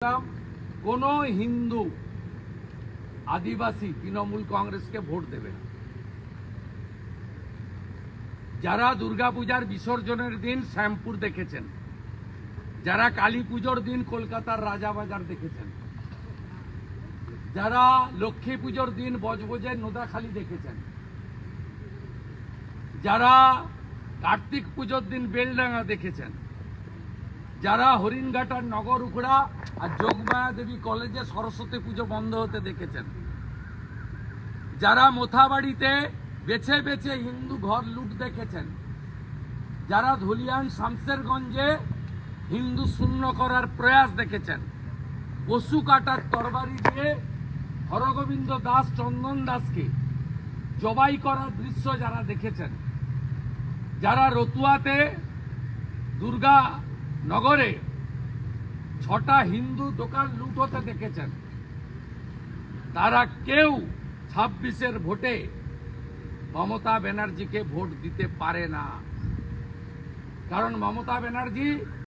দিলাম, কোনো হিন্দু আদিবাসী তৃণমূল কংগ্রেসকে ভোট দেবে না। যারা দুর্গাপূজার বিসর্জনের দিন শ্যামপুর দেখেছেন, যারা কালী পুজোর দিন কলকাতার রাজাবাজার দেখেছেন, যারা লক্ষ্মী পুজোর দিন বজবজের নোদাখালী দেখেছেন, যারা কার্তিক পুজোর দিন বেলডাঙ্গা দেখেছেন, যারা হরিণঘাটার নগর উখড়া আর যোগমায়া দেবী কলেজে সরস্বতী পুজো বন্ধ হতে দেখেছেন, যারা মোথাবাড়িতে বেছে বেছে হিন্দু ঘর লুট দেখেছেন, যারা ধুলিয়ান শামসেরগঞ্জে হিন্দু শূন্য করার প্রয়াস দেখেছেন, পশু কাটার তরবারি দিয়ে হরগোবিন্দ দাস চন্দন দাসকে জবাই করার দৃশ্য যারা দেখেছেন, যারা রতুয়াতে দুর্গা নগরে 6টা হিন্দু দোকান লুট হতে দেখেছেন, তারা কেউ 26-এর ভোটে মমতা ব্যানার্জিকে ভোট দিতে পারে না। কারণ মমতা ব্যানার্জি